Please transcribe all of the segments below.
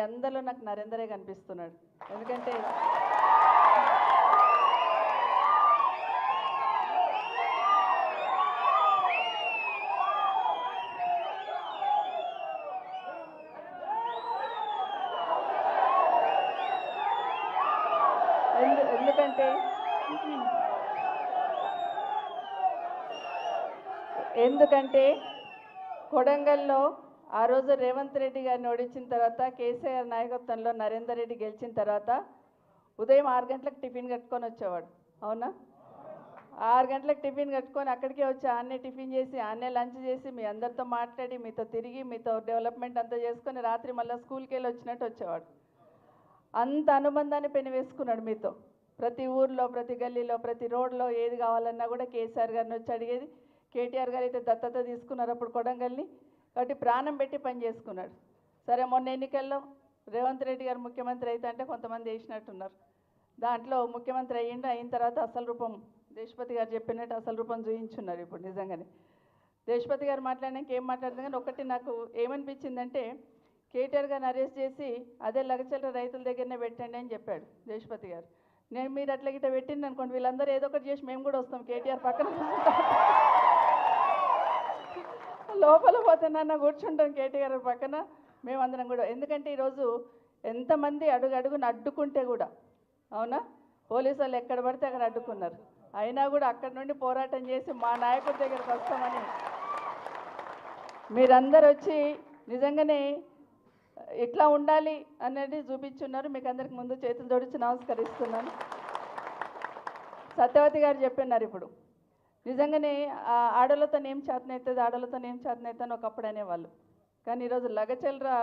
అందరిలో నాకు నరేందరే కనిపిస్తున్నాడు. ఎందుకంటే ఎందుకంటే ఎందుకంటే కొడంగల్లో ఆ రోజు రేవంత్ రెడ్డి గారిని ఓడించిన తర్వాత కేసీఆర్ నాయకత్వంలో నరేందర్ రెడ్డి గెలిచిన తర్వాత ఉదయం 6 గంటలకు టిఫిన్ కట్టుకొని వచ్చేవాడు. అవునా? 6 గంటలకు టిఫిన్ కట్టుకొని అక్కడికే వచ్చి ఆన్నే టిఫిన్ చేసి ఆన్నే లంచ్ చేసి మీ అందరితో మాట్లాడి మీతో తిరిగి మీతో డెవలప్మెంట్ అంతా చేసుకొని రాత్రి మళ్ళీ స్కూల్కి వెళ్ళి వచ్చినట్టు వచ్చేవాడు. అంత అనుబంధాన్ని పెనవేసుకున్నాడు మీతో. ప్రతి ఊర్లో ప్రతి గల్లీలో ప్రతి రోడ్లో ఏది కావాలన్నా కూడా కేసీఆర్ గారిని వచ్చి అడిగేది. కేటీఆర్ గారు అయితే దత్తత తీసుకున్నారు అప్పుడు కొడంగల్ని, కాబట్టి ప్రాణం పెట్టి పని చేసుకున్నాడు. సరే, మొన్న ఎన్నికల్లో రేవంత్ రెడ్డి గారు ముఖ్యమంత్రి అయితే అంటే కొంతమంది వేసినట్టున్నారు. దాంట్లో ముఖ్యమంత్రి అయిన తర్వాత అసలు రూపం దేశపతి గారు చెప్పినట్టు అసలు రూపం చూయించున్నారు. ఇప్పుడు నిజంగానే దేశపతి గారు మాట్లాడినాక ఏం మాట్లాడుతుంది కానీ ఒకటి నాకు ఏమనిపించిందంటే, కేటీఆర్ గారిని అరెస్ట్ చేసి అదే లగచల్ల రైతుల దగ్గరనే పెట్టండి అని చెప్పాడు దేశపతి గారు. నేను మీరు అట్లా గిట్ట పెట్టింది అనుకోండి, వీళ్ళందరూ ఏదో ఒకటి చేసి మేము కూడా వస్తాం కేటీఆర్ పక్కన లోపల పోతే నన్న కూర్చుంటాం కేటీఆర్ పక్కన మేమందరం కూడా. ఎందుకంటే ఈరోజు ఎంతమంది అడుగున అడ్డుకుంటే కూడా, అవునా, పోలీసు వాళ్ళు ఎక్కడ పడితే అక్కడ అడ్డుకున్నారు, అయినా కూడా అక్కడ నుండి పోరాటం చేసి మా నాయకుడి దగ్గరకు వస్తామని మీరందరూ వచ్చి నిజంగానే ఇట్లా ఉండాలి అనేది చూపించున్నారు. మీకు అందరికి ముందు చేతులు జోడించి నమస్కరిస్తున్నాను. సత్యవతి గారు చెప్పినారు ఇప్పుడు నిజంగానే ఆడలతో ఏం చేతనవుతుంది ఆడలతో ఏం చేతనవుతుంది ఒకప్పుడు అనేవాళ్ళు. కానీ ఈరోజు లగచెల్లరా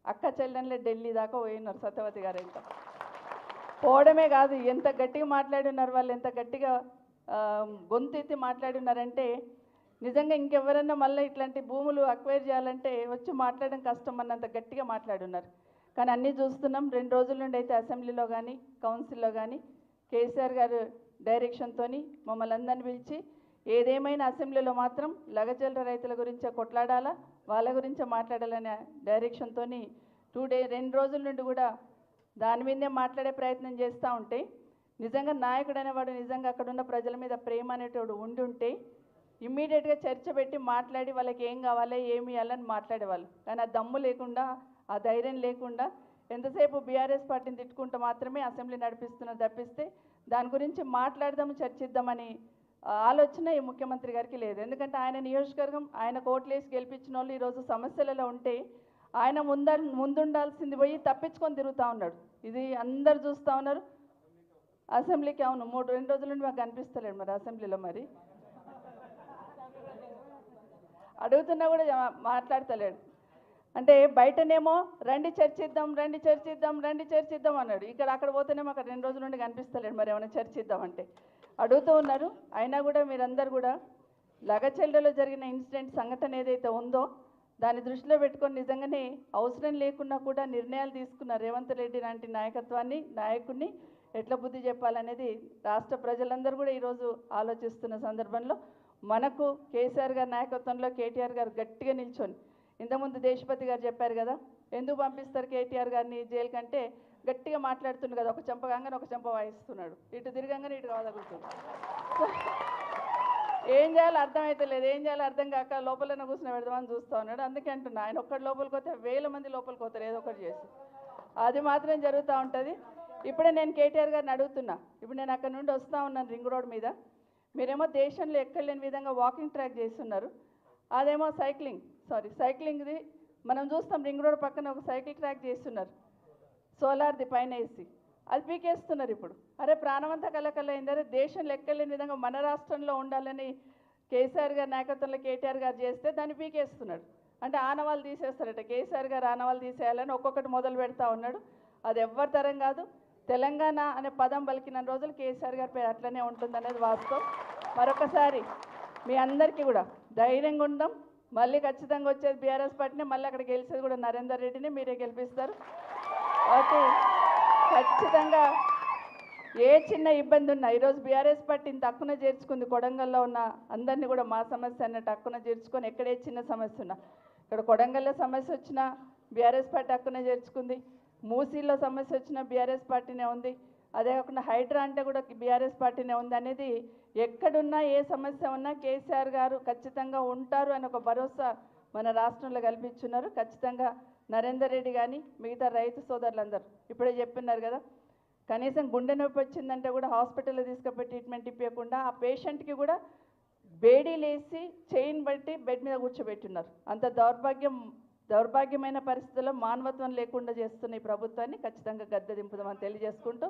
అక్క చెల్లెళ్ళే ఢిల్లీ దాకా పోయినారు సత్యవతి గారు. ఎంత పోవడమే కాదు, ఎంత గట్టిగా మాట్లాడినారు వాళ్ళు, ఎంత గట్టిగా గొంతెత్తి మాట్లాడినారంటే నిజంగా ఇంకెవరన్నా మళ్ళీ ఇట్లాంటి భూములు అక్వైర్ చేయాలంటే వచ్చి మాట్లాడడం కష్టం అన్నంత గట్టిగా మాట్లాడున్నారు. కానీ అన్నీ చూస్తున్నాం. 2 రోజుల నుండి అయితే అసెంబ్లీలో కానీ కౌన్సిల్లో కానీ కేసీఆర్ గారు డైరెక్షన్తో మమ్మల్ని అందరిని పిలిచి ఏదేమైనా అసెంబ్లీలో మాత్రం లగచల్ల రైతుల గురించే కొట్లాడాలా, వాళ్ళ గురించే మాట్లాడాలనే డైరెక్షన్తో 2 రోజుల నుండి కూడా దాని మీదే మాట్లాడే ప్రయత్నం చేస్తూ ఉంటే, నిజంగా నాయకుడు అనేవాడు నిజంగా అక్కడున్న ప్రజల మీద ప్రేమ అనేటోడు ఉండి ఉంటే ఇమ్మీడియట్గా చర్చ పెట్టి మాట్లాడి వాళ్ళకి ఏం కావాలి ఏమి ఇవ్వాలని మాట్లాడేవాళ్ళు. కానీ ఆ దమ్ము లేకుండా ఆ ధైర్యం లేకుండా ఎంతసేపు బీఆర్ఎస్ పార్టీని తిట్టుకుంటూ మాత్రమే అసెంబ్లీ నడిపిస్తున్నారు తప్పిస్తే దాని గురించి మాట్లాడదాము చర్చిద్దామని ఆలోచన ఈ ముఖ్యమంత్రి గారికి లేదు. ఎందుకంటే ఆయన నియోజకవర్గం ఆయన కోట్లేసి గెలిపించిన వాళ్ళు ఈరోజు సమస్యలలో ఉంటే ఆయన ముందుండాల్సింది పోయి తప్పించుకొని తిరుగుతూ ఉన్నాడు. ఇది అందరు చూస్తూ ఉన్నారు. అసెంబ్లీకి అవును 2 రోజుల నుండి మాకు కనిపిస్తలేడు మరి అసెంబ్లీలో. మరి అడుగుతున్నా కూడా మాట్లాడతలేడు. అంటే బయటనేమో రండి చర్చిద్దాం రండి చర్చిద్దాం రండి చర్చిద్దాం అన్నాడు, ఇక్కడ అక్కడ పోతేనేమో అక్కడ 2 రోజుల నుండి కనిపిస్తలేడు. మరి ఏమైనా చర్చిద్దాం అంటే అడుగుతూ ఉన్నారు. అయినా కూడా మీరందరూ కూడా లగచెల్లెలో జరిగిన ఇన్సిడెంట్ సంఘటన ఏదైతే ఉందో దాన్ని దృష్టిలో పెట్టుకొని నిజంగానే అవసరం లేకున్నా కూడా నిర్ణయాలు తీసుకున్న రేవంత్ రెడ్డి లాంటి నాయకుడిని ఎట్లా బుద్ధి చెప్పాలనేది రాష్ట్ర ప్రజలందరూ కూడా ఈరోజు ఆలోచిస్తున్న సందర్భంలో మనకు కేసీఆర్ గారి నాయకత్వంలో కేటీఆర్ గారు గట్టిగా నిల్చొని, ఇంతకుముందు దేశపతి గారు చెప్పారు కదా ఎందుకు పంపిస్తారు కేటీఆర్ గారిని జైలు కంటే, గట్టిగా మాట్లాడుతున్నాడు కదా, ఒక చెంప కాగానే ఒక చెంప వాయిస్తున్నాడు, ఇటు తిరగంగానే ఇటు కావదలుగుతుంది. ఏం చేయాలో అర్థమైతే లేదు, ఏం చేయాలో అర్థం కాక లోపలనే కూర్చుని పెడదామని చూస్తూ ఉన్నాడు. అందుకే అంటున్నా, ఆయన ఒక్కటి లోపలికి పోతే 1000 మంది లోపలికి పోతారు ఏదో ఒకటి చేసి. అది మాత్రం జరుగుతూ ఉంటుంది. ఇప్పుడే నేను కేటీఆర్ గారిని అడుగుతున్నా, ఇప్పుడు నేను అక్కడ నుండి వస్తూ ఉన్నాను రింగ్ రోడ్ మీద, మీరేమో దేశంలో ఎక్కడ లేని విధంగా వాకింగ్ ట్రాక్ చేస్తున్నారు, అదేమో సైక్లింగ్ది మనం చూస్తాం. రింగ్ రోడ్ పక్కన ఒక సైకిల్ ట్రాక్ చేస్తున్నారు సోలార్ది పైన వేసి, అది పీకేస్తున్నారు. ఇప్పుడు అరే ప్రాణమంతా కలకలైంది, అరే దేశంలో ఎక్కలేని విధంగా మన రాష్ట్రంలో ఉండాలని కేసీఆర్ గారి నాయకత్వంలో కేటీఆర్ గారు చేస్తే దాన్ని పీకేస్తున్నాడు. అంటే ఆనవాళ్ళు తీసేస్తారట, కేసీఆర్ గారు ఆనవాళ్ళు తీసేయాలని ఒక్కొక్కటి మొదలు పెడతా ఉన్నాడు. అది ఎవ్వరి తరం కాదు. తెలంగాణ అనే పదం పలికిన రోజులు కేసీఆర్ గారి పేరు అట్లనే ఉంటుందనేది వాస్తవం. మరొకసారి మీ అందరికీ కూడా ధైర్యంగా ఉందాం. మళ్ళీ ఖచ్చితంగా వచ్చేది బీఆర్ఎస్ పార్టీనే, మళ్ళీ అక్కడ గెలిచేది కూడా నరేందర్ రెడ్డిని, మీరే గెలిపిస్తారు. కాబట్టి ఖచ్చితంగా ఏ చిన్న ఇబ్బంది ఉన్నా ఈరోజు బీఆర్ఎస్ పార్టీని తక్కువ చేర్చుకుంది. కొడంగల్లో ఉన్న అందరినీ కూడా మా సమస్య అన్నట్టు తక్కువ చేర్చుకొని ఎక్కడే చిన్న సమస్య ఉన్నా, ఇక్కడ కొడంగల్లో సమస్య వచ్చినా బీఆర్ఎస్ పార్టీ హక్కునే చేర్చుకుంది. మూసీలో సమస్య వచ్చిన బీఆర్ఎస్ పార్టీనే ఉంది. అదే కాకుండా హైడ్రా అంటే కూడా బీఆర్ఎస్ పార్టీనే ఉంది అనేది ఎక్కడున్నా ఏ సమస్య ఉన్నా కేసీఆర్ గారు ఖచ్చితంగా ఉంటారు అని ఒక భరోసా మన రాష్ట్రంలో కల్పించున్నారు. ఖచ్చితంగా నరేందర్ రెడ్డి కానీ మిగతా రైతు సోదరులందరూ ఇప్పుడే చెప్పున్నారు కదా, కనీసం గుండె నొప్పి వచ్చిందంటే కూడా హాస్పిటల్లో తీసుకుపోయి ట్రీట్మెంట్ ఇవ్వకుండా ఆ పేషెంట్కి కూడా బేడీలేసి చైన్ బట్టి బెడ్ మీద కూర్చోబెట్టున్నారు. అంత దౌర్భాగ్యమైన పరిస్థితుల్లో మానవత్వం లేకుండా చేస్తున్న ఈ ప్రభుత్వాన్ని ఖచ్చితంగా గద్దె దింపుదామని తెలియజేసుకుంటూ